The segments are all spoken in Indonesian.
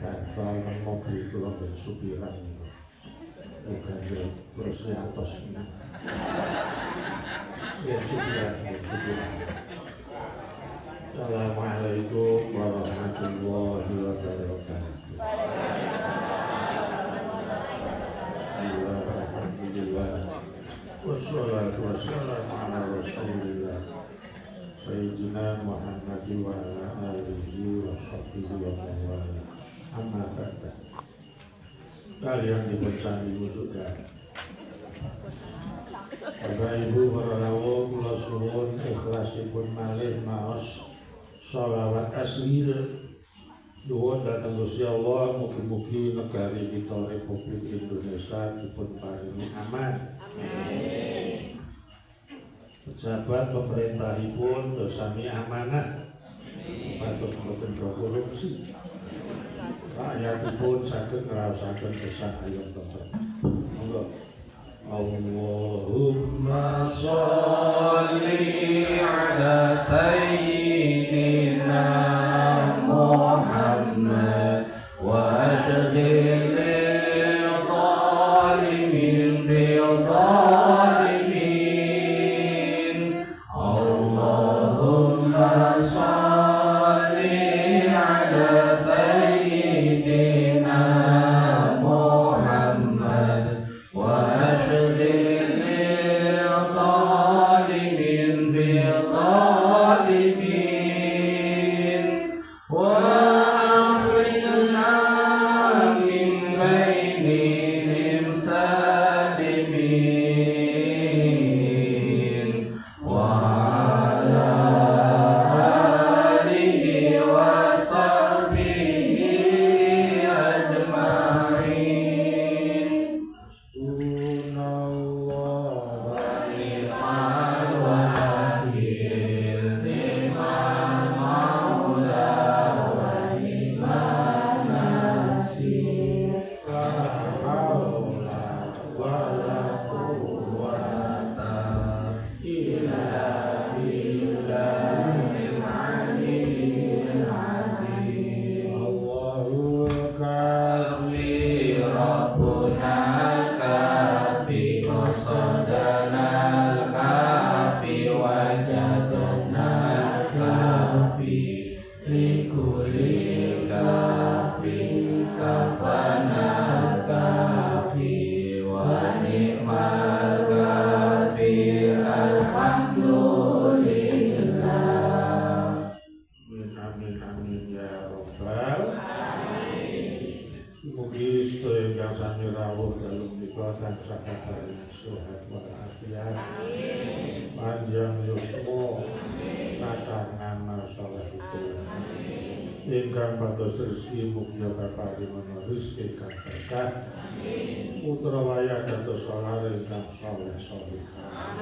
Batal mobil kula ben supiran. Ganjel terus nyatos. Ya supiran. Assalamualaikum warahmatullahi wabarakatuh. Alhamdulillah. Wassalatu wassalamu ala Rasulillah. Sayyidina Muhammad wa ala alihi wa sahbihi wa man amma ba'da. Kalian dipersani sudah. Bapak Ibu para rawuh kula suwun ikhlasipun malih maos shalawat asli nuwun dhateng Gusti Allah mugi-mugi negari kita Republik Indonesia dipun paringi aman. Amin. Pejabat pemerintahipun dosani amanah. Pados mboten korupsi. Rakyatipun saged ngraosaken gesang ayam tetep. Monggo. Allahumma sholli ala sayyidina Muhammad wa ashghil zalimin bil zalimin. Allahumma sholli ala sayyidina Muhammad wa panjang yuswa kakangan salehipun ingkang pados rezeki mugi kaparingan rezeki kang berkah putra wayah dados saleh ingkang saleh salihah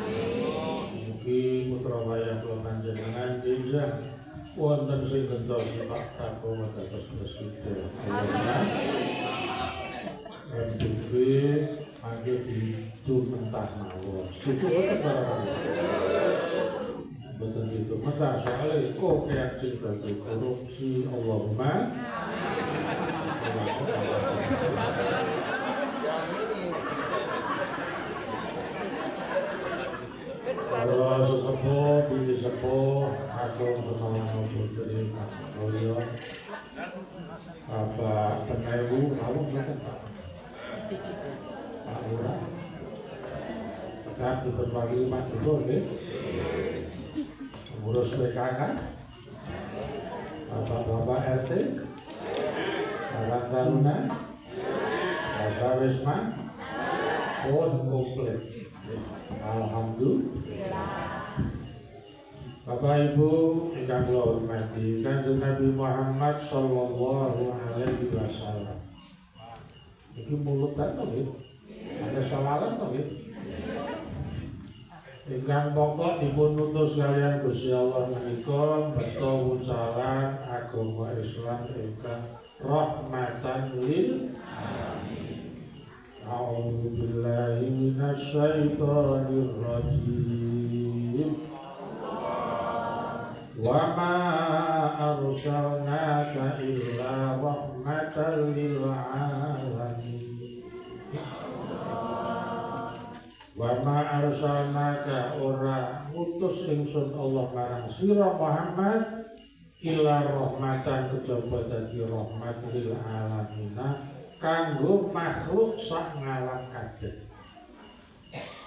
mugi putra wayah kula panjenengan jenjang wonten sing gentos Pak Prabowo dados presiden MDB mangke dicumentah mawon. Setuju boten Pak? Boten dicumentah soalé kokean sing dadi korupsi Allahumma para sesepuh, bini sepuh, agung semangat putri Kakak Bapak Penewu, rawuh boten Pak? Pak Lurah, tekan dipun paringi Pak Gubernur nggih. Pengurus PKK, Bapak-bapak RT, Karang Taruna, Dasa Wisma, pun komplit. Alhamdulillah. Bapak Ibu ingkang kula hormati, Kanjeng Nabi Muhammad sallallahu alaihi wasallam. Iki mulutan to nggih. Ada salaran to nggih. Ingkang pokok dipun utus kaliyan Gusti Allah menika beto wucalan agama Islam ingkang rahmatan lil alamin. A'udzu billahi minasy syaithanir rajim. Wa ma arsalnaka illa rahmatan rahmatan lil alamin. Wa ma arsalnaka ora ngutus ingsun Allah marang sira Muhammad illa rahmatan kejaba dadi rahmat lil alamin kanggo makhluk sak ngalam kabeh.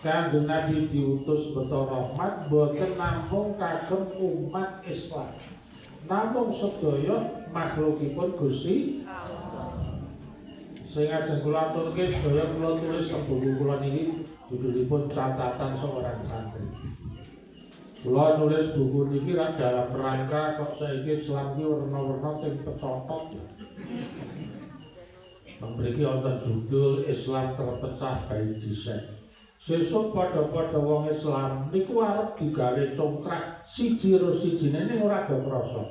Kanjeng Nabi diutus beto rahmat boten namung kagem umat Islam, namung sedaya makhlukipun Gusti Allah. Sing ajeng kula aturke sedaya kula tulis teng buku kula niki judulipun catatan seorang santri. Kula nulis buku niki rak dalam rangka kok saiki Islam iki werna-werna sing pecotot. Memiliki wonten judul Islam terpecah by design. Sesuk padha-padha wong Islam niku arep digawe congkrak siji ro sijine ning ora do krasa.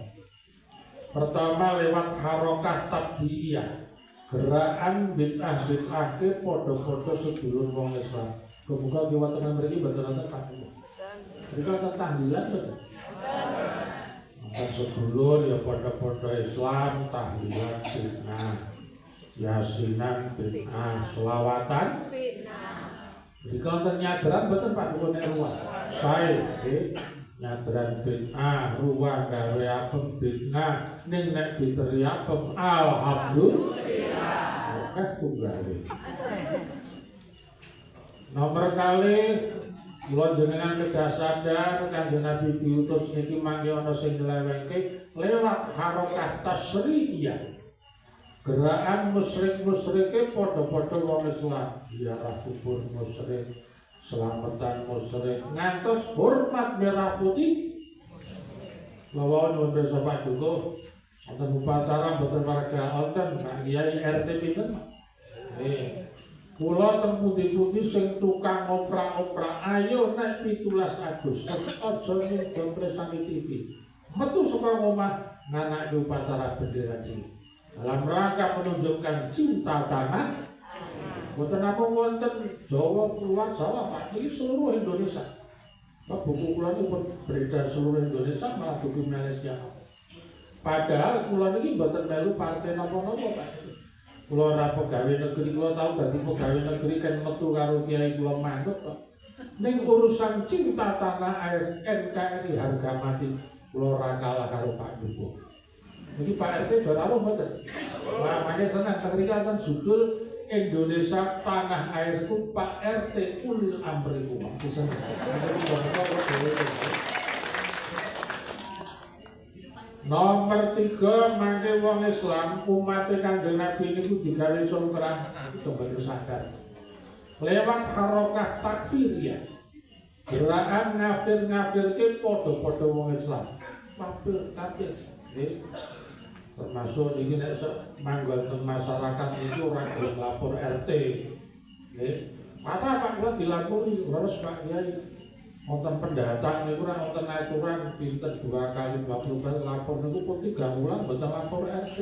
Pertama lewat harokah tabdiyah, gerakan bid'ah ke padha-padha sedulur wong Islam. Kemuka kiwa tengah mriki mboten wonten tahlilan. Mriki wonten tahlilan mboten? Wonten sedulur ya padha-padha Islam tahlilan bid'ah. Yasinan bid'ah, selawatan bid'ah. Jika wonten nyadaran mboten Pak Dukun ruwah. Sae nggih nyadaran bid'ah, ruwah gawe apem bid'ah, ning nek diteriapem alhamdulillah. Oke tunggale. Nomor kali kula jenengan kedah sadar Kanjeng Nabi diutus niki mangke ana sing nglewengke lewat harokah tasriyah. Gerakan musyrik-musyrike padha-padha wong Islam, ziarah kubur musyrik, selamatan musyrik, ngantos hormat merah putih. Lawan wonten Pak Dukuh, wonten upacara mboten warga wonten Pak Kiai RT pinten? Kula teng pundi-pundi sing tukang oprak-oprak, ayo nek 17 Agustus aja ning Presani TV. Metu saka omah nganake upacara bendera iki. Dalam rangka menunjukkan cinta tanah, boten namung wonten Jawa keluar Jawa Pak, ini seluruh Indonesia. Pak buku kula ini beredar seluruh Indonesia malah buku Malaysia. Padahal kula ini boten melu partai napa-napa Pak. Kula ora pegawai negeri, kula tahu dadi pegawai negeri kan metu karo kiai kula manut kok. Ning urusan cinta tanah air NKRI harga mati kula ora kalah karo Pak Dukuh. Jadi Pak RT sudah tahu betul. Wah, makanya senang ketika kan judul Indonesia tanah airku Pak RT ulil amriku. Nomor 3 mangke wong Islam umat Kanjeng Nabi niku digawe songkrah coba sadar. Lewat harokah takfiriyah. Gerakan ngafir-ngafirke padha-padha wong Islam. Kafir. Termasuk ini nek manggon teng masyarakat itu ora gelem lapor RT. Nggih. Mata Pak kula dilapori terus Pak Kiai. Wonten pendatang niku ora wonten aturan pinten 2 kali 20 kali lapor niku pun 3 bulan mboten lapor RT.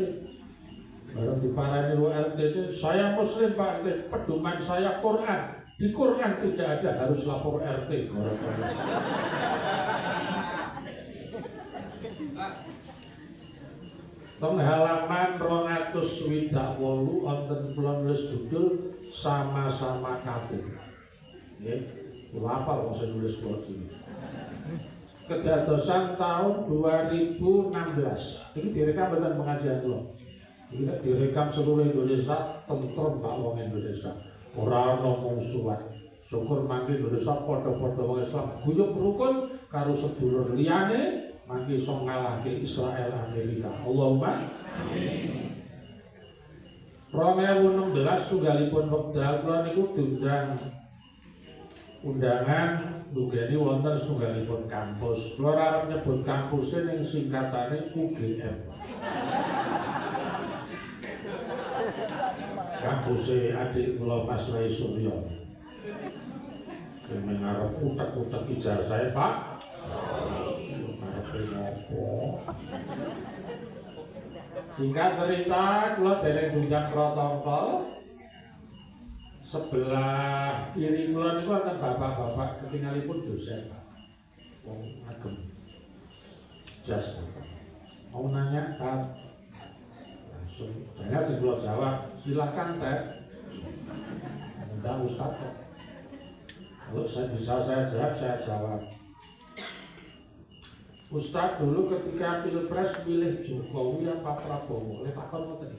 Bareng diparani RT itu saya muslim Pak RT, pedoman saya Quran. Di Quran tidak ada harus lapor RT. Teng halaman 228 wonten kula nulis judul sama-sama kafir. Nggih, kula apal wong sing nulis kula iki. Kedadosan tahun 2016. Iki direkam mboten pengajian kula. Iki direkam seluruh Indonesia, tentrem Pak wong Indonesia. Ora ana mungsuhan. Syukur mangke Indonesia padha-padha wong Islam guyub rukun karo sedulur liyane. Mangke iso ngalahke Israel Amerika. Allahumma amin. 2016 tunggalipun wekdal kula niku diundang undangan nggeni wonten setunggalipun kampus. Kula arep nyebut kampuse ning singkatane UGM. Kampuse adik kula Mas Rai Suryo. Sing ngarep utek-utek ijazah Pak. Singkat cerita, kula dereng diundang protokol. Sebelah kiri kula niku wonten bapak-bapak ketinggalipun dosen. Wong agem. Jas. Mau nanya kan Saya di Pulau Jawa, silakan teh. Undang Ustaz. Kalau saya bisa saya jawab. Ustaz dulu ketika Pilpres pilih Jokowi apa Prabowo? Oleh takon ngoten.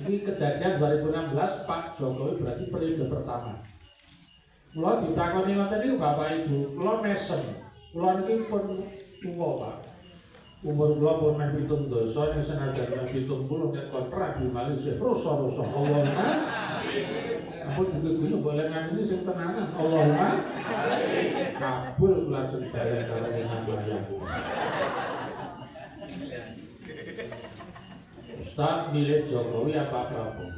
Ini kejadian 2016 Pak Jokowi berarti periode pertama. Kula ditakoni ngoten niku Bapak Ibu, kula mesem. Kula niki pun tuwa, Pak. Umur kula pun meh 7 dosa ning senajan meh 70 nek kontrak di Malaysia roso-roso Allahumma. Ampun juga boleh ngene sing tenanan. Allahumma kabul kula sedherek karo namanya. Ustaz milih Jokowi apa Prabowo?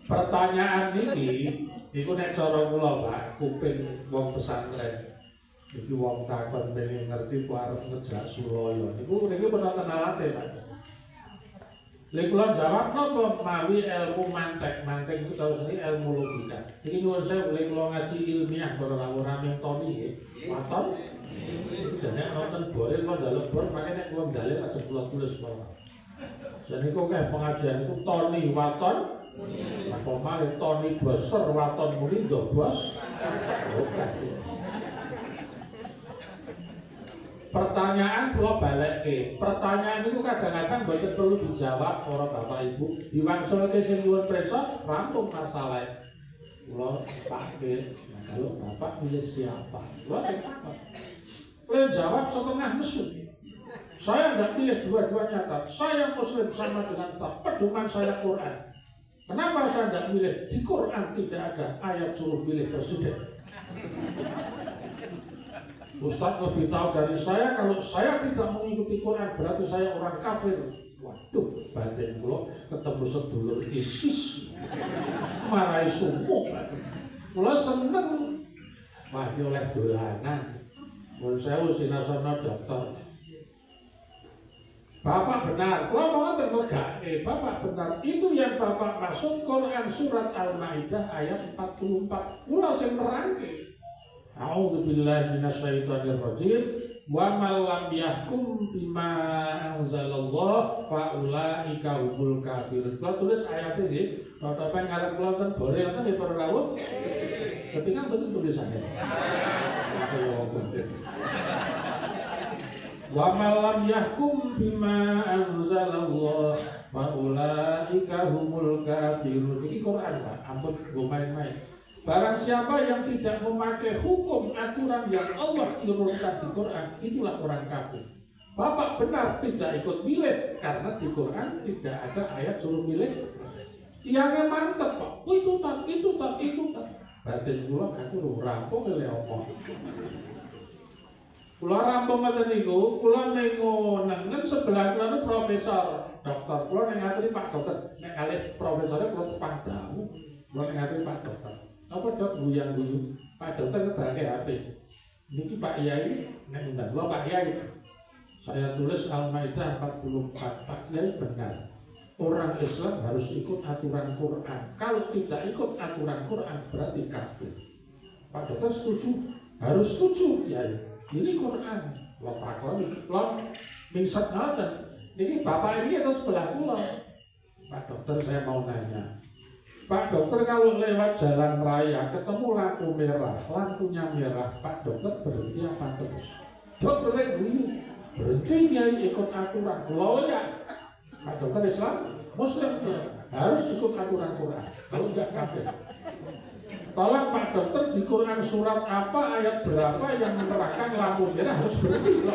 Pertanyaan ini iku nek cara kula Pak, kuping wong pesantren. Iki wong takon pengen ngerti ku arep ngejak Suloyo. Niku pernah kenalate Pak. Lek kula jawab napa mawi ilmu mantek iku tau seni ilmu logika. Iki nyuwun saya lek kula ngaji ilmiah para rame Tony nggih. Waton. Jane nonton bore kula dalem bor makane nek kula dalem aja kula tulis bawah. Jadi kok kayak pengajian itu Tony Waton, apa malah Tony Buster Waton Munindo bos. Pertanyaan kalau balik ke pertanyaan itu kadang-kadang betul perlu dijawab orang bapak ibu diwangsul ke senior preso rampung masalah kalau pakir kalau bapak pilih siapa lo jawab setengah mesum. Saya tidak pilih dua-duanya tak. Saya Muslim sama dengan tak. Pedoman saya Quran. Kenapa saya tidak pilih? Di Quran tidak ada ayat suruh pilih presiden. Ustaz lebih tahu dari saya. Kalau saya tidak mengikuti Quran berarti saya orang kafir. Waduh, batin kula ketemu sedulur ISIS. Marahi sumuk. Kula seneng. Wah, oleh dolanan. Menurut saya sinasana dokter. Bapak benar, kalau mau terlegak, Bapak benar, itu yang Bapak maksud Quran surat Al-Maidah ayat 44. Kula sing nerangke. A'udzubillahi minasyaitonirrajim. Wa man lam yahkum bima anzalallah fa ulaika humul kafirun. Kula tulis ayat iki, apa ngarep kula ten bore ten di para rawuh. Ketika betul tulisannya. Wa malam yahkum bima anzalallah wa ulaika humul kafirun. Ini Quran Pak, ampun gue main-main. Barang siapa yang tidak memakai hukum aturan yang Allah turunkan di Quran, itulah orang kafir. Bapak benar tidak ikut milih karena di Quran tidak ada ayat suruh milih. Yang mantep Pak, itu tak. Batin gua aku rampung oleh Allah. Kula rampung ngoten niku, kula nengen sebelah kula niku profesor, dokter. Kula ning ngaturi Pak Dokter. Nek kalih profesore kula padamu. Kula ning ngaturi Pak Dokter. Apa Dok guyang-guyu? Pak Dokter ngedrake HP. Niki Pak Yai nek undang kula Pak Yai. Saya tulis Al-Maidah 44. Pak Yai benar. Orang Islam harus ikut aturan Quran. Kalau tidak ikut aturan Quran berarti kafir. Pak Dokter setuju? Harus setuju, Yai. Ini Quran, Bapak kula mingsat ngoten. Niki Bapak ini atau sebelah kula. Pak Dokter saya mau nanya. Pak Dokter kalau lewat jalan raya ketemu lampu merah, lampunya merah, Pak Dokter berhenti apa terus? Dokter berhenti ya ikut aturan. Loh ya, Pak Dokter Islam, Muslim ya, harus ikut aturan Quran. Kalau enggak kafir. Tolong Pak Dokter di Quran surat apa ayat berapa yang menerangkan lampu merah harus berhenti.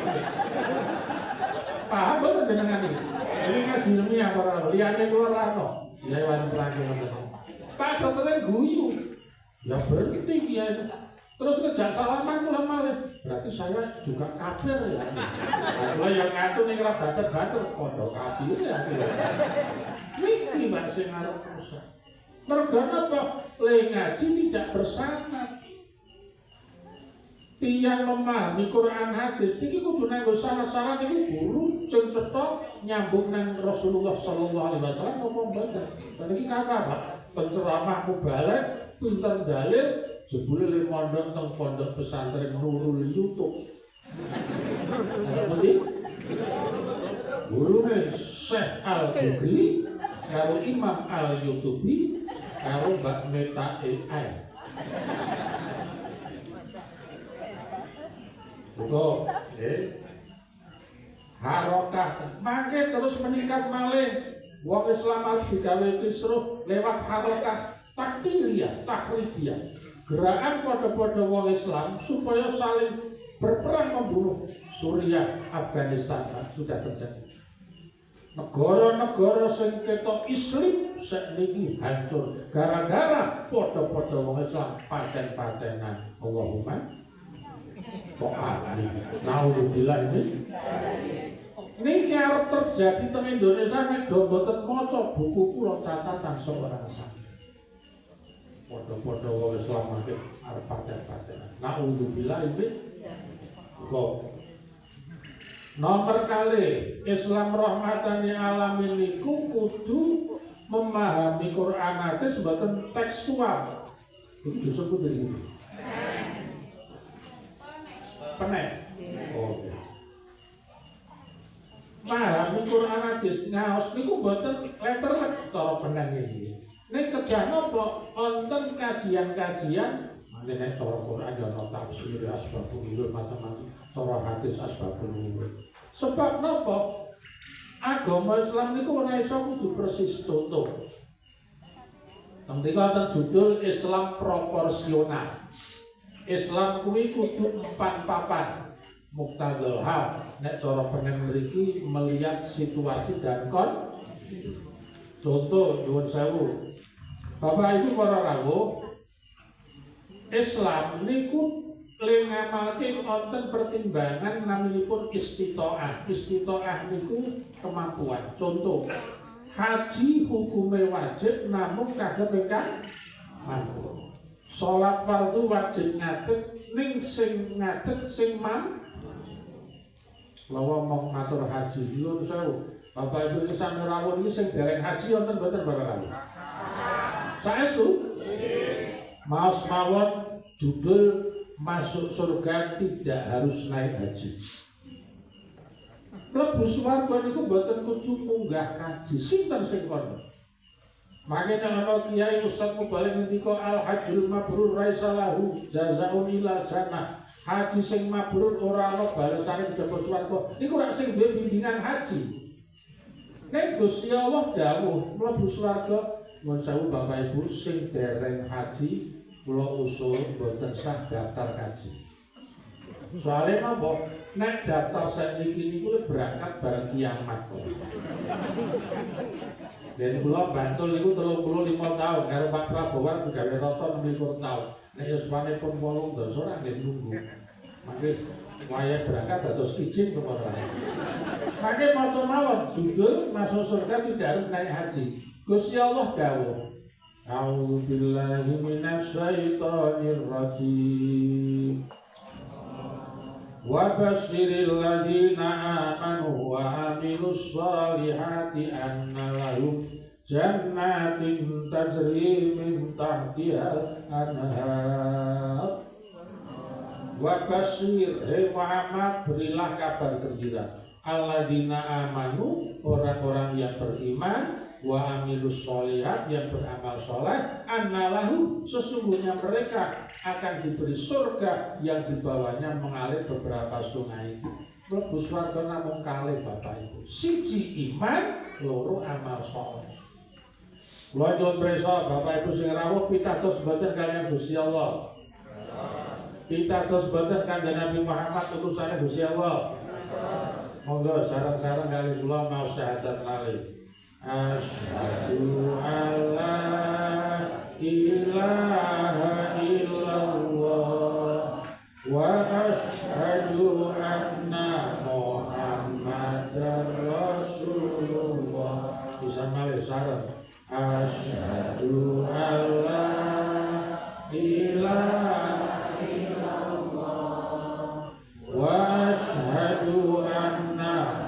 Paham betul jenengan ini? Ini ngaji ilmiah para liyane kula rano. Ya wan pelanggan. Pak Dokter guyu. Ya berhenti ya. Terus ngejak salaman kula malih. Berarti saya juga kafir ya. Kula yang ngatur ning bater-bater pondok kafir ya. Niki Pak sing arep rusak. Mergana apa? Ngaji tidak bersyarat. Tiang memahami Quran hadis iki kudu nganggo syarat-syarat iki guru sing cetok nyambung nang Rasulullah sallallahu alaihi wasallam apa mboten. Niki kata Pak, penceramah mubalek pinter dalil jebule le mondok teng pondok pesantren Nurul YouTube. Guru Syekh Al-Ghibli karo Imam Al-Yutubi karo Mbak Meta AI. Kok harokah mangke terus meningkat malih. Wong Islam harus digawe kisruh lewat harokah takdiriyah, takrifiyah. Gerakan pada-pada wong Islam supaya saling berperang membunuh Suriah, Afghanistan sudah terjadi. Negara-negara sing ketok Islam sakniki hancur gara-gara pada-pada wong Islam paten-patenan. Allahumma Amin. Nauzubillah ini. Niki arep terjadi teng Indonesia nek do mboten maca buku kula catatan seorang sakit. Padha-padha wong Islam arep paten-patenan. Nauzubillah ini. Kok nomor kali Islam rahmatan lil alamin niku kudu memahami Quran hadis mboten tekstual. Iki disebut dari ini. Penek. Oke. Pahami Quran hadis ngaos niku mboten letterlek cara penek iki. Nek kedah napa wonten kajian-kajian nek cara Quran ya ana tafsir asbabun nuzul macam-macam, cara hadis asbabun nuzul. Sebab napa? Agama Islam niku ora iso kudu persis contoh. Mriki wonten judul Islam proporsional. Islam kuwi kudu 4 papan. Muktadal hal nek cara pengen mriki melihat situasi dan contoh nyuwun sewu. Bapak Ibu para rawuh, Islam niku le ngamalke wonten pertimbangan naminipun istitoah. Istitoah niku kemampuan. Contoh, haji hukume wajib namun kagem ingkang mampu. Salat fardu wajib ngadeg ning sing ngadeg sing lawa mau ngatur haji nyuwun sewu. Bapak Ibu sami rawuh iki sing dereng haji wonten mboten Bapak Ibu? Saestu? Mas mawon judul masuk surga tidak harus naik haji. Mlebu swarga niku mboten kudu munggah kaji. Sinten sing kono? Makanya ana kiai Ustaz Mubalik ngendika al hajjul mabrur raisa lahu jazaa'un ila jannah. Haji sing mabrur ora ana balesane kejaba swarga. Iku rak sing duwe bimbingan haji. Nek Gusti Allah dawuh mlebu swarga, mun sewu Bapak Ibu sing dereng haji kula usul mboten sah daftar haji. Soalnya napa? Nek daftar saiki niku berangkat bareng kiamat kok. Dan kula Bantul niku 35 tahun karo Pak Prabowo digawe rata 26 tahun. Nek yuswane pun 8 dosa ora nggih nunggu. Mangke wayah berangkat dados izin kepala. Mangke maca mawon judul masuk surga tidak harus naik haji. Gusti Allah dawuh, A'udzu billahi minasy syaithanir rajim. Wa basyiril ladzina amanu wa 'amilus shalihati anna lahum jannatin tajri min tahtihal anhar. Wa basyir Muhammad berilah kabar gembira alladzina amanu orang-orang yang beriman wa amilus sholihat yang beramal soleh annalahu sesungguhnya mereka akan diberi surga yang di bawahnya mengalir beberapa sungai. Mlebu swarga namung kalih Bapak Ibu. Siji iman, loro amal soleh. Kula nyuwun prisa Bapak Ibu sing rawuh pitados mboten kaliyan Gusti Allah. Pitados mboten Kanjeng Nabi Muhammad utusane Gusti Allah. Monggo sareng-sareng kali kula mau syahadat malih. Asyhadu alla ilaha illallah wa asyhadu anna Muhammadar Rasulullah. Bisa malih sareng. Asyhadu alla ilaha illallah wa asyhadu anna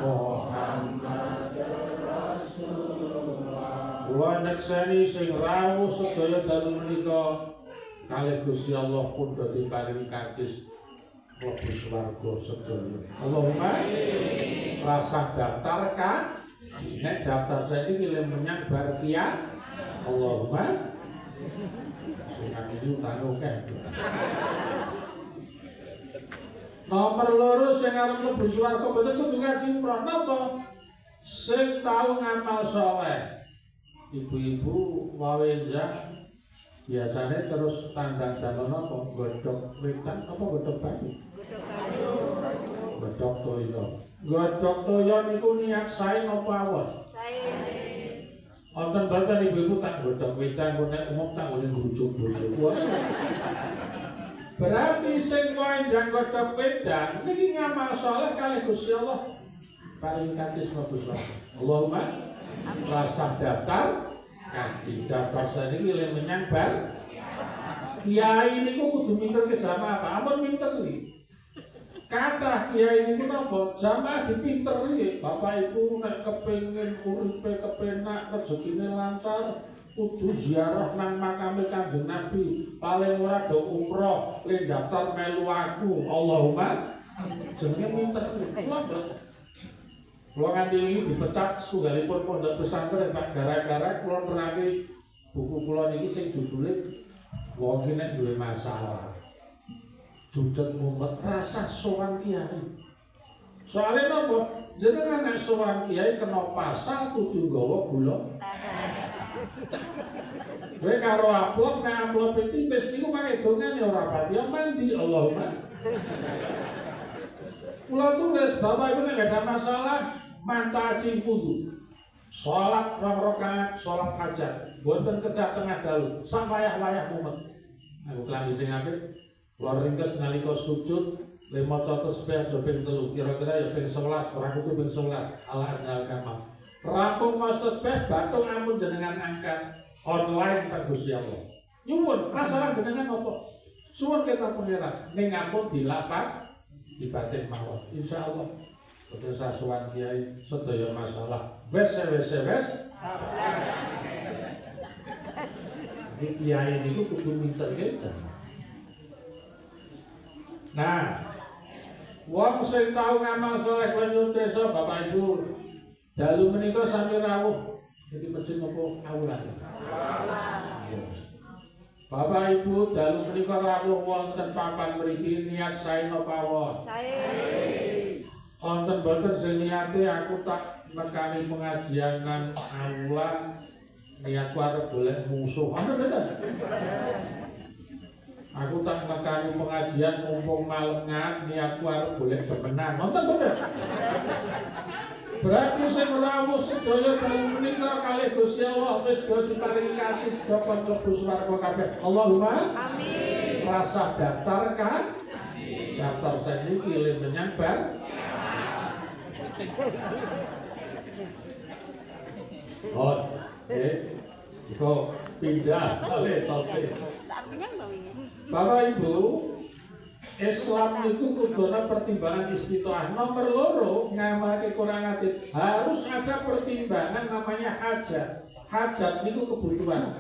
kula nyekseni sing rawuh sedaya dalu menika kalih Gusti Allah pun dadi paring kacis mlebu swarga sedaya. Allahumma rasa daftar Nek daftar saya ini ngiling menyang bar via Allahumma sing ini utang akeh. Nomor loro sing arep mlebu swarga boten kudu ngaji umrah napa? Sing tau ngamal saleh. Ibu-ibu wawenjah biasanya terus tandang dalan apa? Godhog wetan apa godhog babi? Godhog toyo. Godhog toyo niku niat sae napa awon? Sae. Wonten boten ibu-ibu tak godhog wetan nek umum tak ngene grujuk-grujuk. Berarti sing kowe jangkot kepedan niki ngamal saleh kalih Gusti Allah paling katis mlebu swarga. Allahumma rasa daftar kaji daftar saniki le menyang bar kiai niku kudu pinter ke jamaah apa ampun pinter iki. Kathah kiai niku napa jamaah dipinteri Bapak Ibu nek kepengin uripe kepenak rezekine lancar kudu ziarah nang makame Kanjeng Nabi paling ora do umroh le daftar melu aku Allahumma jenenge minter kula nganti iki dipecat setunggalipun pondok pesantren Pak gara-gara kula nerangke buku kula niki sing judule wong iki nek duwe masalah judet mumet rasa sowan kiai soalnya napa jenengan nek sowan kiai kena pasal kudu nggawa gula kowe karo amplop nek amplop tipis niku pakai dongane ora pati mandi Allahumma. Kula tulis Bapak Ibu nek ada masalah mantaci wudu. Salat 2 rakaat, salat hajat. Boten kedah tengah dalu, sak wayah-wayah mumet. Aku klambi sing apik. Kula ringkes nalika sujud le maca tasbih aja ping 3, kira-kira ya ping 11, ora kudu ping 11. Allah anjal kamal. Rampung mas tasbih batung ampun jenengan angkat online Pak Gusti Allah. Nyuwun masalah jenengan apa? Suwun kita pangeran ning ampun dilafat di batin mawon. Insyaallah boten sasuwan kiai sedaya masalah wes. Iki kiai niku kudu minter kerja. Nah, wong sing tau ngamal saleh nyuwun desa Bapak Ibu dalu menika sami rawuh. Jadi masjid nopo awulan. Bapak Ibu dalu menika rawuh wonten papan mriki niat sae napa awon? Sae. Wonten boten sing niate aku tak nekani pengajian nang awulan niatku arep golek musuh. Ana bener. Aku tak nekani pengajian mumpung malengan niatku arep golek semenan. Wonten bener. Berarti sing rawuh sedaya dalem menika kalih Gusti Allah wis do diparingi kasih do kanca swarga kabeh. Allahumma amin. Rasa daftar kan? Daftar saniki kirim menyang bar. Oh, Iko pindah oleh topik. Bapak Ibu, Islam itu kuduna pertimbangan istitoah. Nomor loro ngamalake Quran hadis harus ada pertimbangan namanya hajat. Hajat itu kebutuhan.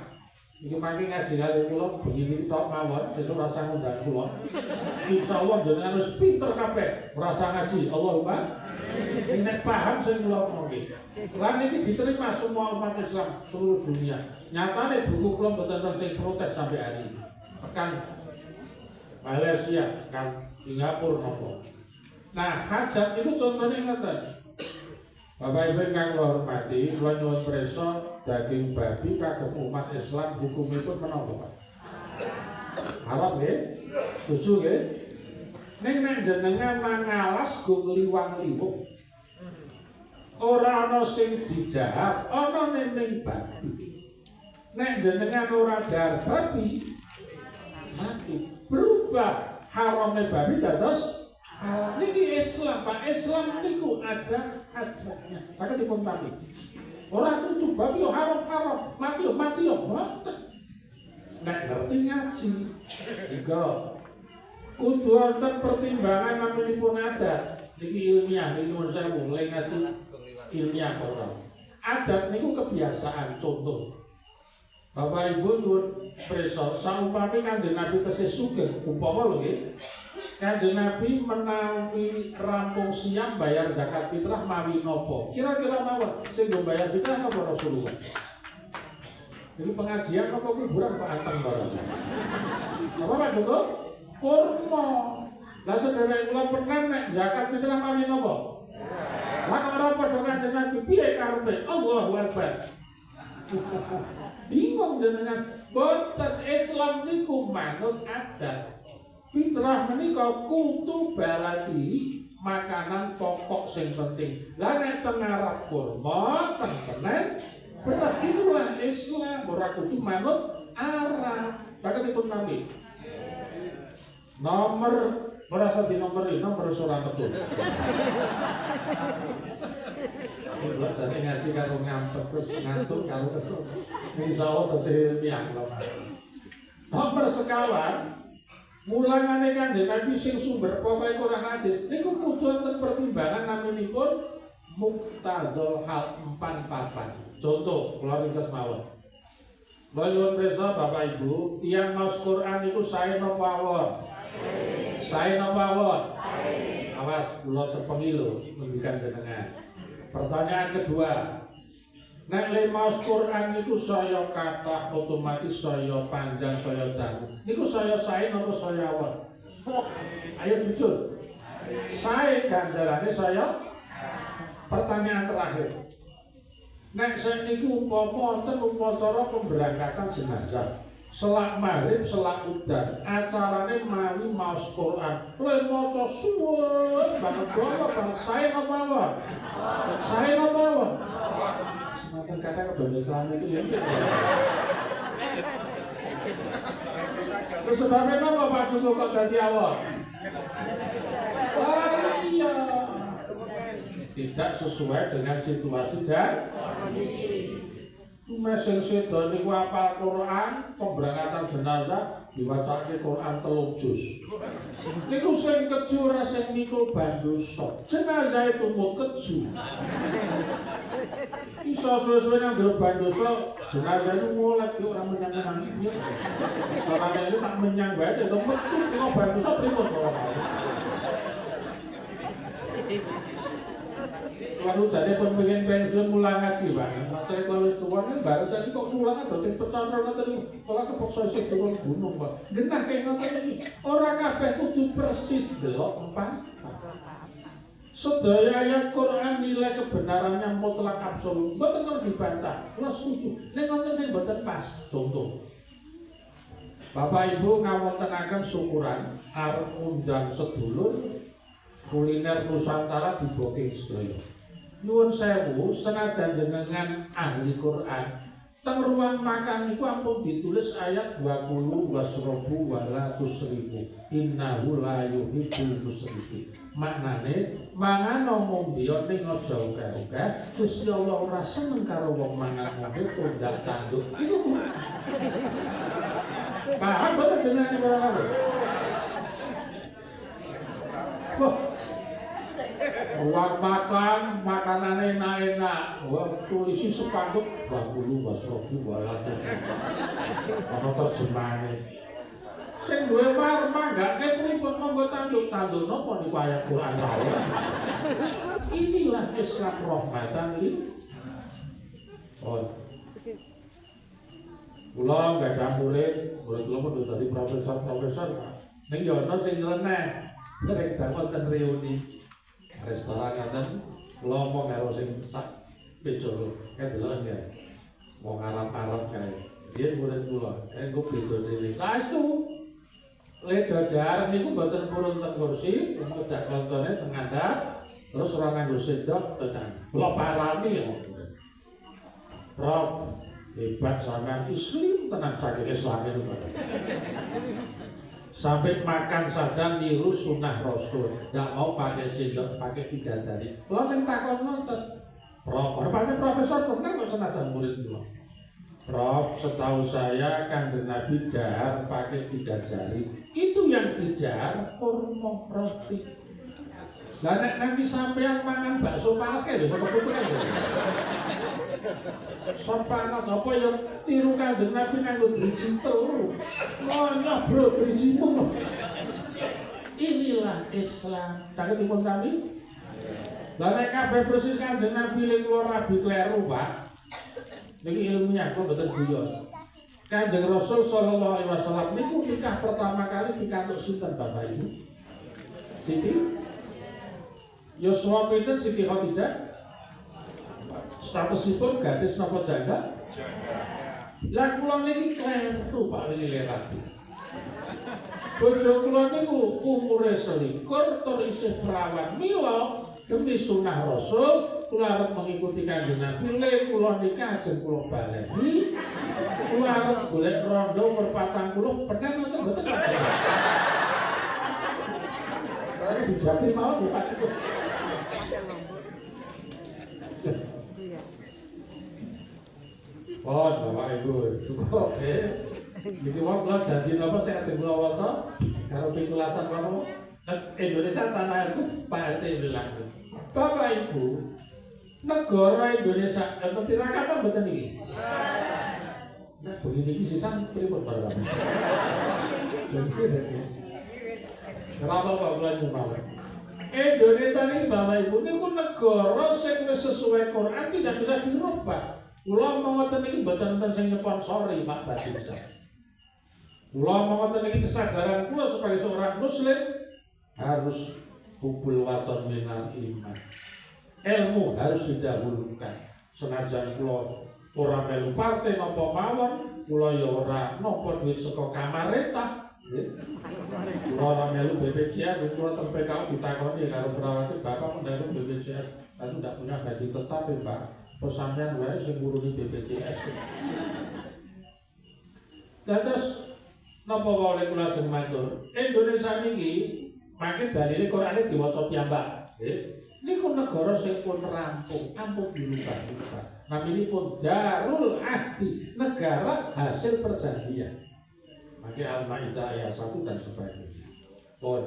Iki mangke ngaji kali kula begini tok mawon sesuk rasa ngundang kula. Insyaallah jenengan wis pinter kabeh rasa ngaji. Allahumma nek paham sing kula omongke. Lan iki diterima semua umat Islam seluruh dunia. Nyatane buku kula mboten sing protes sampai hari ini. Tekan Malaysia, kan Singapura nopo. Nah, hajat itu contohnya ngeten. Bapak Ibu ingkang kula hormati, kula nyuwun prisa daging babi kagem umat Islam hukumipun menapa, Pak? Haram nggih? Setuju nggih? Ning nek jenengan mangalas go ngliwang-liwung. Ora ana sing didhahar, ana ning babi. Nek jenengan ora dahar babi, mati. Berubah haramnya babi dados halal. Niki Islam, Pak. Islam niku ada hajatnya. Sakit dipun babi. Orang kudu babi yo haram, mati yo mboten. Nek ngerti ngaji. Ika kudu wonten pertimbangan naminipun adat. Niki ilmiah, niki mun sewu mulai ngaji ilmiah ora. Adat niku kebiasaan, contoh. Bapak Ibu nyuwun prisa, saumpami Kanjeng Nabi tesih sugih, umpama lho nggih. Kanjeng Nabi menawi rampung siam bayar zakat fitrah mawi nopo? Kira-kira mawon sing nggo bayar fitrah napa Rasulullah? Jadi pengajian apa kuburan Pak Anteng barang? Apa Pak Joko? Kurma. Lah sedherek kula pernah nek zakat fitrah mawi nopo? Lah ora padha Kanjeng Nabi piye karepe? Allahu Akbar. Bingung jenengan. Boten Islam niku manut adat. Fitrah menika kudu baladi makanan pokok sing penting. Lah nek teng Arab kurma, teng kenen, beras itulah Islam ora kudu manut Arab. Sakitipun Nabi. Nomor merasa di nomor surah betul. Kalau tadi ngaji karo ngampet terus ngantuk karo kesel. Insyaallah tesih tiyang lama. Nomor sekawan mulangane Kanjeng Nabi sing sumber pokoke Quran hadis niku kudu wonten pertimbangan naminipun muktadzal hal 4-4. Contoh kula ringkes mawon. Nyuwun pirsa Bapak Ibu, tiyang maos Quran niku sae napa mawon? Sae napa mawon? Awas kula cepengi lho ngendikan jenengan. Pertanyaan kedua. Nek le maos Quran niku saya kathah otomatis saya panjang saya dangu. Niku saya sae napa saya awon? Ayo jujur. Sae ganjarane saya. Pertanyaan terakhir. Nek sakniki umpama wonten upacara pemberangkatan jenazah. Selak maghrib, selak udan, acarane mawi maos Quran. Le maca suwun banget banget sae napa mawon? Sae napa mawon? Makan kata kebenar celana itu ya. Terus sebabnya apa Pak Joko kok jadi awal? Iya. Tidak sesuai dengan situasi dan kondisi. Mesing sedo niku apal Quran, pemberangkatan jenazah diwacake Quran 3 juz. Niku sing keju ora sing niku bandosa. Jenazah itu mau keju. Iso suwe-suwe nang jero bandosa, jenazah itu mulai ora menyang-menyang iki. Carane iki tak menyang bae to metu cuma bandosa pripun ora. Lalu jadi pun pengen pensiun mulang ngaji banget. Saya kalau tua kan baru tadi kok mulang kan berarti pecah-pecah tadi. Kalau kepaksa sih turun gunung pak. Genah kayak ngotot ini. Orang kabeh kudu persis delok 4. Sedaya ayat Quran nilai kebenarannya mutlak absolut. Mboten kok dibantah. Kula setuju. Nek ngoten sing mboten pas. Contoh. Bapak Ibu ngawontenaken syukuran arep undang sedulur kuliner Nusantara di Booking sedaya. Nuwun sewu, senajan jenengan ahli Quran, teng ruang makan niku ampun ditulis ayat 20 wasrobu wala tusrifu innahu la yuhibbul musrifin. Maknane mangan ngombe ning aja akeh-akeh, Gusti Allah ora seneng karo wong mangan ngombe kondak tanduk. Iku paham boten jenengan ora ngono? Ruang makan, makanannya enak-enak. Wah, tulisi sepanduk 20 wasrobu walatus. Ono terjemahane. Sing duwe manggake pripun monggo tanduk-tanduk napa niku ayat Quran wae. Inilah Islam rahmatan lil alamin. Kula gadah murid kula pun dadi profesor. Ning yo ono sing nyeleneh. Derek damel ten reuni. Restoran ngaten lomo karo sing sak bejo kedelok ya. Wong Arab kae. Riyen murid kula, engko bejo dhewe. Saestu le dadar niku mboten purun teng kursi, ngejak koncone teng ngandhap, terus ora nganggo sendok tenan. Kula parani ya. Prof, hebat sampean Islam tenan saking Islam itu. Sampai makan saja niru sunnah Rasul, nggak mau pakai sendok, pakai 3 jari. Lo yang takon nonton, Prof, pakai profesor tuh kan nggak senajan murid lo. Prof, setahu saya Kanjeng Nabi dahar pakai 3 jari. Itu yang didahar kurma roti. Lah nek nanti sampean mangan bakso panas kae lho sapa putukan lho. Sop panas apa ya tiru Kanjeng Nabi nganggo driji telu. Lonya bro drijimu. inilah Islam. Sagedipun kami. Lah nek kabeh persis Kanjeng Nabi ling kula rabi kleru, Pak. Niki ilmiah kok mboten guyon. Kanjeng Rasul sallallahu alaihi wasallam niku nikah pertama kali pikantuk sinten Bapak Ibu? Siti Yuswa pinten Siti Khadijah? Statusipun gadis napa janda? Lah kula niki kleru Pak Lilirati. Bojo kula niku umure 21 tur isih perawan. Mila demi sunah Rasul kula arep mengikuti Kanjeng Nabi. Le kula nikah ajeng kula baleni. Kula arep golek rondo umur 40 penen nonton mboten Pak. Kaya dijapi mawon Pak. Oh, Bapak Ibu, cukup niki wong kula janji napa sing ajeng kula waca karo pitulatan karo Indonesia tanah airku Pak RT bilang. Bapak Ibu, negara Indonesia enten tirakatan mboten iki? Nah, begini iki sisan pripun Bapak? Kenapa Pak kula nyuwun? Indonesia ini Bapak Ibu niku negara sing wis sesuai Quran tidak bisa dirubah. Kula ngoten iki mboten enten sing nyponsori Pak Badisa. Kula ngoten iki kesadaran kula sebagai seorang muslim harus hubul waton minal iman. Ilmu harus didahulukan. Senajan kula ora melu partai napa mawon, kula ya ora napa duit saka kamarentah. Kula ora melu BPJS, kula teng PKU ditakoni karo perawate Bapak mendalem BPJS, tapi tidak punya gaji tetap ya Pak. Pesannya wae sing nguruni BPJS. Terus napa wae kula ajeng matur, Indonesia niki makin dalile Qur'ane diwaca piyambak. Niku negara sing pun rampung, ampun dirubah-rubah. Naminipun Darul Ahdi, negara hasil perjanjian. Maka Al-Maidah ayat 1 dan sebagainya. Pun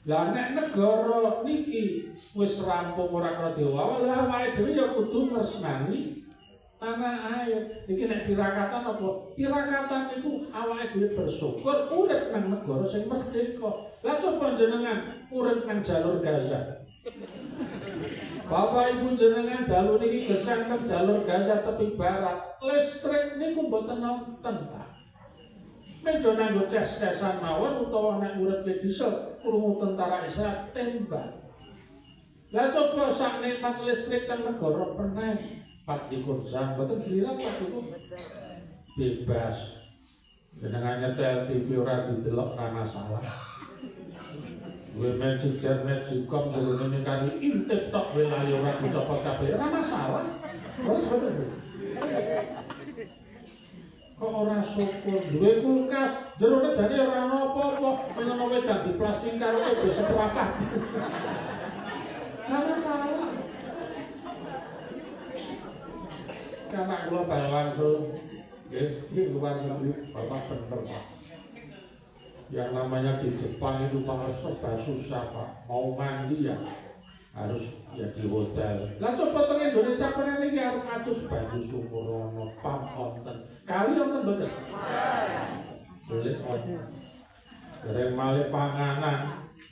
lah nek negara niki wis rampung ora kena diwawa, lah awake dhewe ya kudu tresnani tanah air. Iki nek tirakatan apa? Tirakatan niku awake dhewe bersyukur urip nang negara sing merdeka. Lah coba jenengan urip nang jalur Gaza. Bapak Ibu jenengan dalu niki gesang nang jalur Gaza tepi barat. Listrik niku mboten nonton, Pak. Medo nanggo ces-cesan mawon utawa nek urip ke diesel krungu tentara Israel tembak. Lah coba sak nikmat listrik teng negara peneh 24 jam mboten kira Pak Ibu. Bebas. Jenengan nyetel TV ora didelok ora masalah. Gue magic jet magic com dulu ini kali intip tok wilayah ora dicopot kabeh ora masalah. Terus bener. Kok ora syukur duwe kulkas jerone jane ora ana apa-apa menawa wedang di plastik karo wis seprapat. Ora masalah. Karena kula bal langsung nggih luar negeri Bapak bener Pak. Yang namanya di Jepang itu kalau serba susah Pak, mau mandi ya harus ya di hotel. Lah coba teng Indonesia pernah niki harus atus baju syukur ono pam wonten. Kali wonten mboten? Boleh wonten. Dereng malih panganan.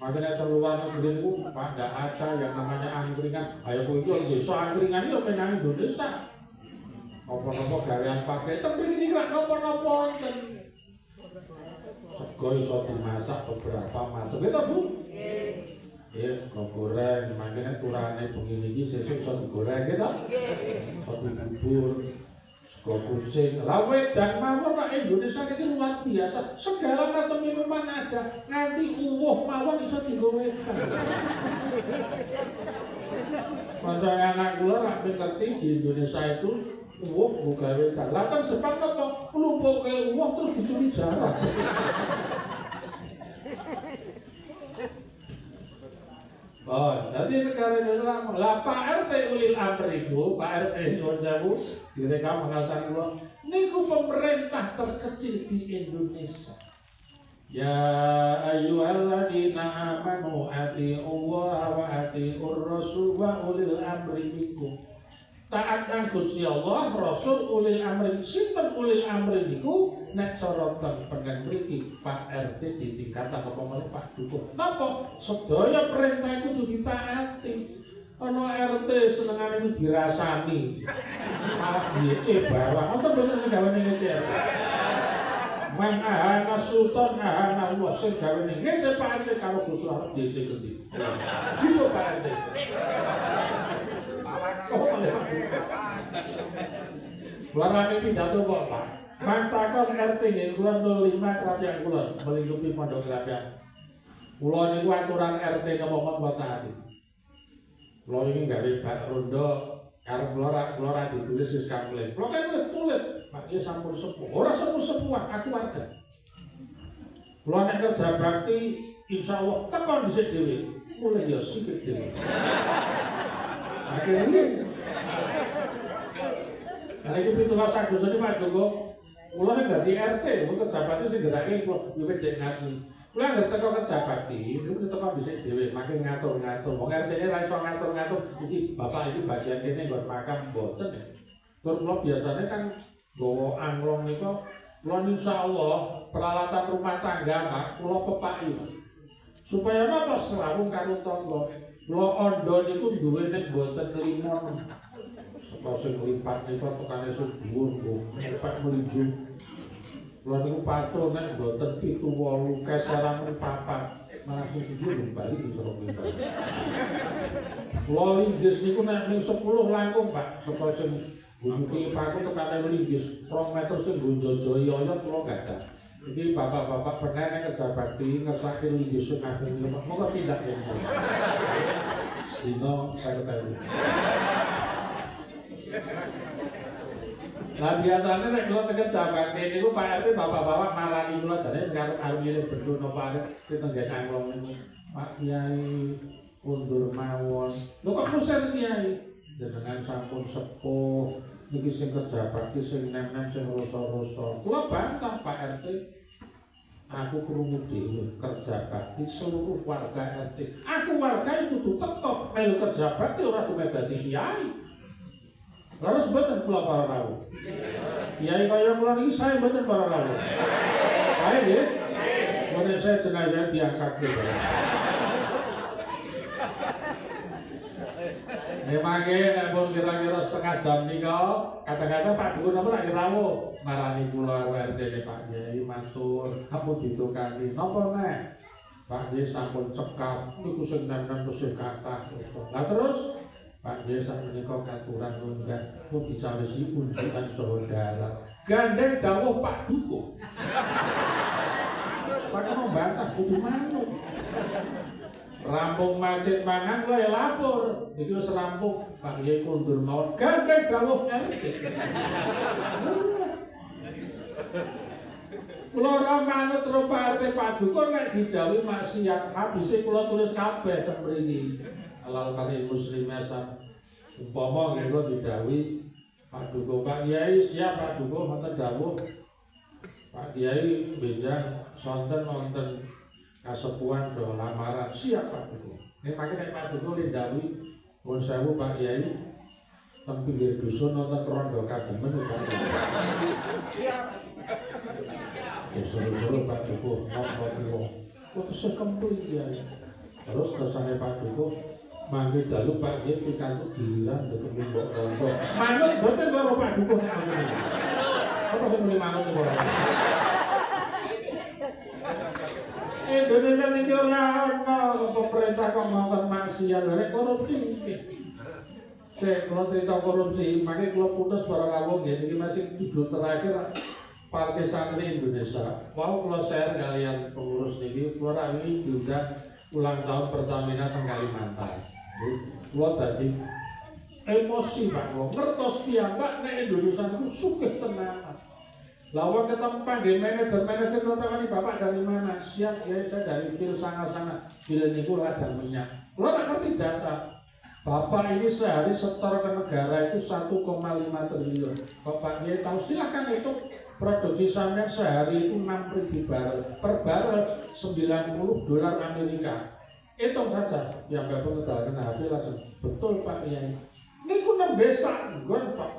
Makanya terluar negeri itu Pak enggak ada yang namanya angkringan. Ayo kowe iki iso angkringan yo nang Indonesia. Apa-apa gawean pakai tapi ini gak napa-napa wonten. Sego iso dimasak beberapa macam. Gitu Bu? Sego goreng, makanya turane begini iki sesuk iso digoreng gitu. Iso dibubur, sego kucing. Lah wedang mawon nek Indonesia iki luar biasa. Segala macam minuman ada, nganti uwuh mawon iso dienggo wedang. Kanca anak kula rak ngerti di Indonesia itu uwuh gawe wedang. Lah teng Jepang kok lumpuke uwuh terus dicuri jarak. Oh, nanti negara Indonesia lah Pak RT ulil amri ku, Pak RT nyuwun sewu, direka mengatakan kula niku pemerintah terkecil di Indonesia. Ya ayyuhalladzina amanu atii'ullaha wa atii'ur rasul wa ulil amri minkum. taat nang Gusti Allah, Rasul, ulil amri. Sinten ulil amri niku nek cara pengen mriki Pak RT ditingkatan apa meneh Pak Dukun. Napa? Sedaya perintah kudu ditaati. Ana RT senengane iku dirasani. Malah diece barang. Ngoten mboten gawane ngece. Man ahana sultan ahana wa sing gawane ngece Pak RT karo Gusti Allah diece gendi. Iku Pak RT. Larane pidato kok Pak. Mantakon RT nggih kula 05 Krapiak kula melingkupi Pondok Krapiak. Kula niku aturan RT ngomong kok taati. Kula iki gawe bak rondo karep kula ra ditulis wis kampleng. Kula kan tulis, Pak iki sampun sepuh. Ora sepuh-sepuhan, aku warga. Kula nek kerja bakti insyaallah tekon dhisik dhewe. Mulai ya sikit dhewe. Akhirnya nah itu pitulas Agustus ini Pak Joko kula nek dadi RT mung kejabate sing gerake wiwit dek ngaji kula anggere teko kejabati niku teko dhisik dhewe makin ngatur-ngatur wong RT-ne ra iso ngatur-ngatur iki bapak iki bagian kene nggon makam mboten ya kula biasanya kan nggawa anglong niku kula insyaallah peralatan rumah tangga Pak kula pepaki supaya napa serawung karo tangga kula ondo niku duwe nek mboten limon sing lipat niku tekane sedhuwur lipat melinju. Kula niku patul nek mboten 7 8 kesaran 4 malah sing sedhuwur bali iso kok. Kula linggis niku nek ning 10 langkung Pak, saka sing bunyi paku tekane linggis 2 meter sing gonjojohi oyot kula gadah. Iki bapak-bapak pernah nek kerja bakti ngersake linggis sing ageng niku monggo pindah ya. Sedina saya ketahui. Lah biasane nek kula tekan jabate niku Pak RT bapak-bapak marani kula jane karo arwine bendho napa arep ditenggen anglong niku. Pak Kiai undur mawon. Lho kok musen Kiai? Jenengan sampun sepuh niki sing kerja bakti sing nem-nem sing rasa-rasa. Kula bantah Pak RT. Aku krungu dhewe kerja bakti seluruh warga RT. Aku warga kudu teko melu kerja bakti ora kudu dadi kiai. Terus mboten kula para rawuh. Kiai kaya kula niki saya mboten para rawuh. Kae nggih. Menawi saya jenazah diangkat nggih. Memangke nek pun kira-kira setengah jam nika, kadang-kadang Pak Dukun napa lagi rawuh. Marani kula RT Pak Kiai matur, ampun ditukani. Napa nek? Pak Kiai sampun cekap niku sing nem-nem tesih kathah. Lah terus Pak Desa menika katuran ngunggah pun dicawisi unjukan saudara. Gandeng dawuh Pak Dukun. Pak membantah kudu manut. Rampung macet mangan kowe lapor. Iki wis rampung Pak Kiai kundur mawon. Gandeng dawuh RT. Kula ora manut karo Pak RT Pak Dukun nek dijawi maksiat. Hadise kula tulis kabeh teng mriki. Halal kari muslimnya umpama nggih kula didhawuhi Pak Dukun Pak Kiai siap Pak Dukun wonten dawuh Pak Kiai benjang sonten wonten kasepuhan do lamaran siap Pak Dukun. Nek nek Pak Dukun didhawuhi pun sewu Pak Kiai teng pinggir dusun wonten rondo kademen Pak. Siap. Suruh-suruh Pak Dukun ngopo-ngopo. Kok sekempul Kiai. Terus kersane Pak Dukun mangke dalu Pak Kiai pikantuk giliran deket mbok rondo. Manut mboten karo Pak Dukun nek ngono. Apa sing muni manut niku? Indonesia niki ora ana pemerintah kok ngongkon maksiat rek korupsi nggih. Sik kula cerita korupsi, mangke kula putus para rawuh nggih niki masih judul terakhir Partai Santri Indonesia. Mau kula share kalian pengurus niki kula rawuhi diundang ulang tahun Pertamina teng Kalimantan. Kula dadi emosi Pak, ngertos piyambak nek Indonesia niku sugih tenan. Lawan ketemu panggil manajer notawani Bapak dari mana? Siap ya, saya dari Fil sana. Fil niku ladang minyak. Kula tak ngerti data. Bapak ini sehari setor ke negara itu 1,5 triliun. Bapak Kiai tahu silahkan itu produksi sampean sehari itu 6.000 barel. Per barel $90 Amerika. Hitung saja, yang bapak ngedalkan HP langsung betul Pak Kiai. Niku 6 besak nggon Pak.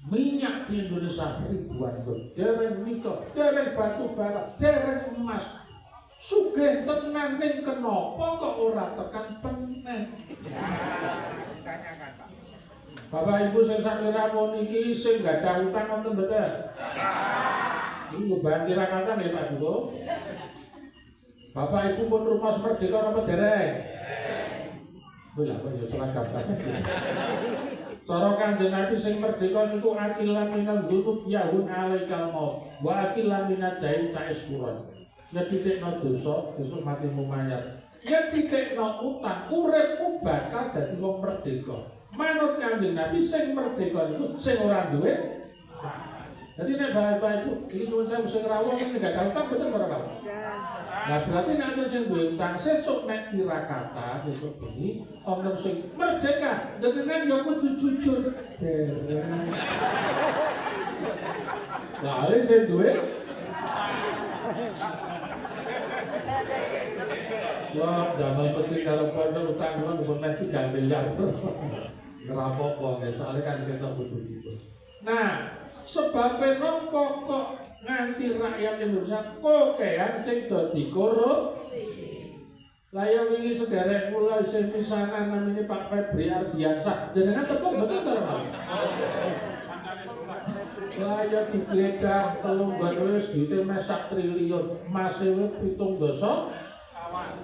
Minyak di Indonesia ribuan ton. Dereng nikel, dereng batu bara, dereng emas. Sugih tenan ning kenapa kok ora tekan penen. Tanyakan Pak. Bapak Ibu sing sami rawuh niki sing gadah utang wonten mboten? Ini ngebanti rakatan ya Pak Duko. Bapak Ibu pun rumah merdeka apa dereng? Boleh apa ya seragam kabeh. Cara Kanjeng Nabi sing merdeka niku akilan minal dzunub yahun alaikal maut wa akilan minad dain ta'isfuran. Nyedhithikno dosa besok matimu mayat. Nyedhithikno utang uripmu bakal dadi wong merdeka. Manut Kanjeng Nabi sing merdeka niku sing ora duwe. Jadi nek bapak Ibu iki nuwun sewu sing rawuh nek gak utang betul ora rawuh. Nah berarti nek ana sing duwe utang sesuk nek kira kata besok bengi ana sing merdeka jenengan ya kudu jujur. Lah ale sing duwe wah, zaman kecil kalau pada utang kan pernah 3 miliar. Ngerampok soalnya kan kita butuh gitu. Nah, sebabnya nopo kok nganti rakyat Indonesia kokean sing dadi korupsi. Lah ya wingi sederek kula sing pisanan namine Pak Febri Ardiansyah. Jenengan tepung betul to, Pak? Lah ya digledah 3 wis duite mes 1 triliun, mase wis 17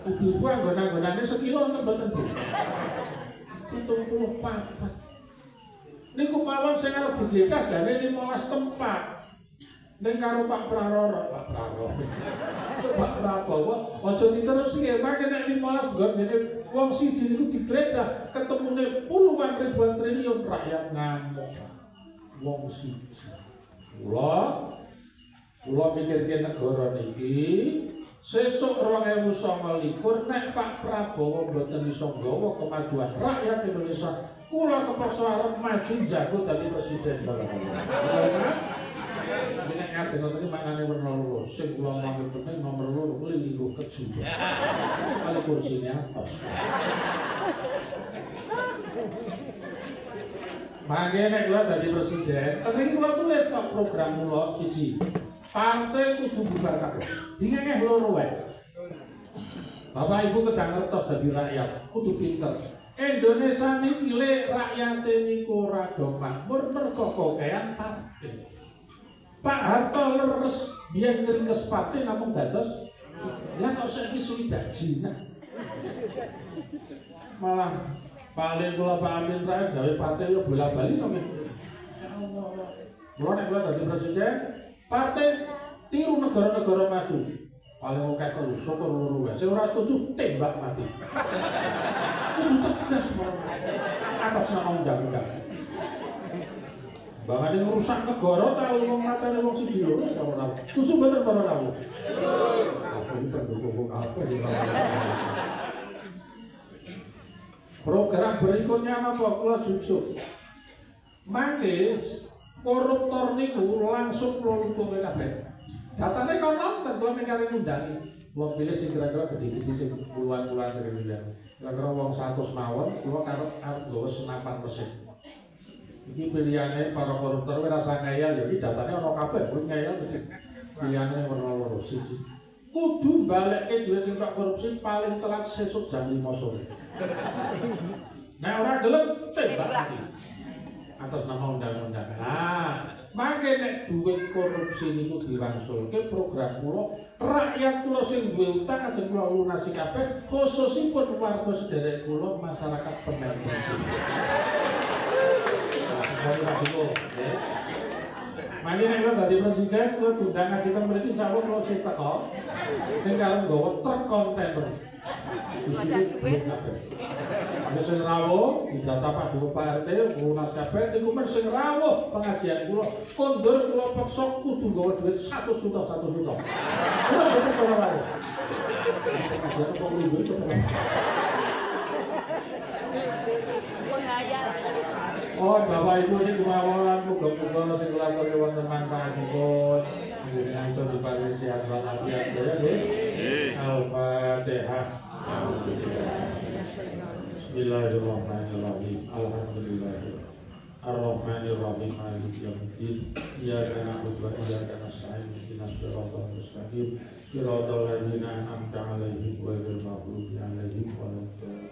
ibu-ibu anggon-anggonane sekilo enten mboten Bu? 74. Niku mawon sing arep digledah jane 15 tempat. Ning karo Pak Prabowo. Pak Prabowo aja diterusi ya, mangke nek 15 nggon dene wong siji niku digledah ketemune puluhan ribuan triliun rakyat ngamuk. Wong siji. Kula mikirke negara niki sesuk 2029 nek Pak Prabowo mboten iso nggawa kemajuan rakyat Indonesia, kula kepaksa arep maju jago dadi presiden. Nek ngerti ngoten iki maknane werna loro. Sing kula omongke penting nomor 2 kuwi linggo keju. Sekali kursinya pas. Mangke nek kula dadi presiden, teniki kula tulis kok program kula siji. Partai kudu bubar kabeh. Dingenge loro wae. Bapak Ibu kedang ngertos dadi rakyat, kudu pinter. Indonesia niki lek rakyate niku ora do makmur mergo kokean partai. Pak Harto leres biyen ngringkes partai namung dados lah kok saiki suwidak jinak. Malah paling kula Pak Amin Rais gawe partai yo bola-bali to men. Kula nek kula dadi presiden partai tiru negara-negara maju. Paling akeh kok syukur loro wae. Sing ora setuju tembak mati. Kudu tegas atas nama undang-undang. Bangane ngrusak negara ta wong matane wong siji lho ora. Susu bener para tamu. Apa iki pendukung apa di program berikutnya apa kula jujur. Mangke koruptor niku langsung mlumpuh kabeh. Datane kono ten kula mikare ngundangi. Wong pilih sing kira-kira gede-gede sing puluhan-puluhan triliun. Kira-kira wong 100 mawon kula arep gawa senapan mesin. Iki pilihane para koruptor ora rasa ngayal ya iki datane ana kabeh, kuwi ngayal mesti pilihane werna loro siji. Kudu balekke duwe sing tak korupsi paling telat sesuk jam 5 sore. Nek ora gelem tembak mati. Atas nama undang-undang. Nah, mangke nek duit korupsi niku dirangsulke program kula, rakyat kula sing duwe utang ajeng kula lunasi kabeh, khususipun warga sederek kula masyarakat penerima. Mangke nek kula dadi presiden, kula tundang ngaji teng mriki insyaallah kula sing teko. Ning karo nggawa truk kontainer. Ada sing rawuh didata Pak Duko Pak RT lunas kabeh niku men sing rawuh pengajian kula kondur kula paksa kudu nggawa duit 1 juta. Kula betul ora rawuh. Pengajian kok ribut to. Oh Bapak Ibu niku mawon muga-muga sing nglakoni wonten manfaatipun jenengan iso diparingi sehat walafiat ya nggih. Al-Fatihah. Bismillahirrahmanirrahim. Alhamdulillah. Ar-Rahmanir Rahim Maliki Yaumiddin Iyyaka na'budu wa iyyaka nasta'in ihdinas siratal mustaqim siratal ladzina an'amta 'alaihim ghairil maghdubi 'alaihim waladdallin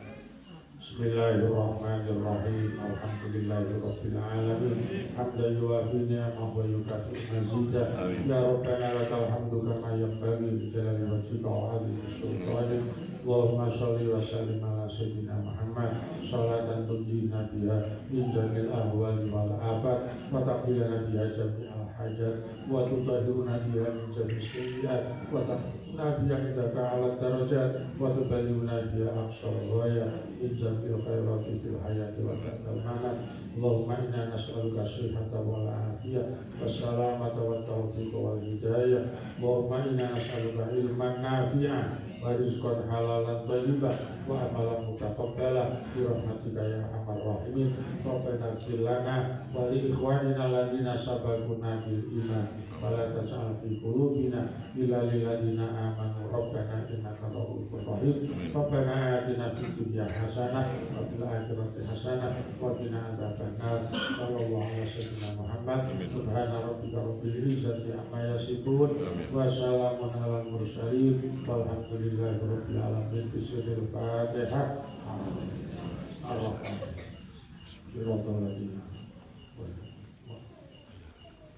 Bismillahirrahmanirrahim Alhamdulillahirabbil alamin hamdan yuwafi ni'amahu wa yukafi mazidah ya rabbana lakal hamdu kama yanbaghi li jalali wajhika wa 'azimi sultanik Allahumma sholli wa sallim ala sayyidina Muhammad salatan tunjina biha min jamil ahwali wal afat wa taqbilana biha jami'al hajat wa tutahhiruna biha min jami'is sayyi'at wa taqbilana biha indaka 'ala darajat wa tuballighuna biha aqsal ghaya min jami'il khairati fil hayati wa ba'dal mamat Allahumma inna nas'aluka as-sihhata wal afiyah was salamata wat tawfiq wal hidayah Allahumma inna nas'aluka ilman nafi'an wa rizqan halalan thayyiban wa amalan mutaqabbala bi rahmatika ya arhamar rahimin Rabbana ighfir lana wa li ikhwanina alladziina sabaquna bil iman wa la taj'al fi qulubina ghillan lil ladziina amanu Rabbana innaka ra'ufur rahim Rabbana atina fid dunya hasanah wa fil akhirati hasanah wa qina adzabannar sallallahu alaihi wasallam Muhammad subhana rabbika rabbil izzati amma yasifun wa salamun alal mursalin walhamdulillah Rabbil alamin bismillahir fatihah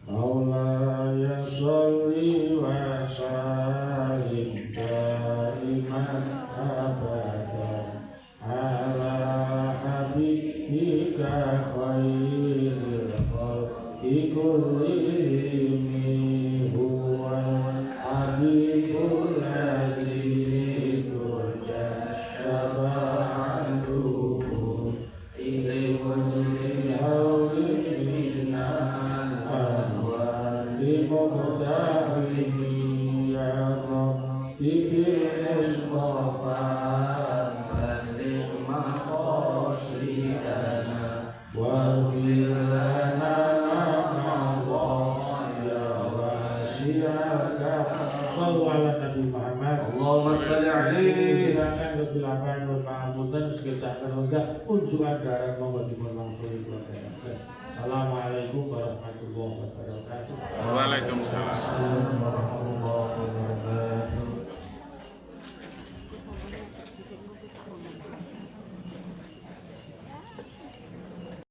Maulaya sholli wa sallim daiman abadan ala habibika khairil khalqi kullihim huwa habibul Assalamualaikum warahmatullahi wabarakatuh. Waalaikumsalam.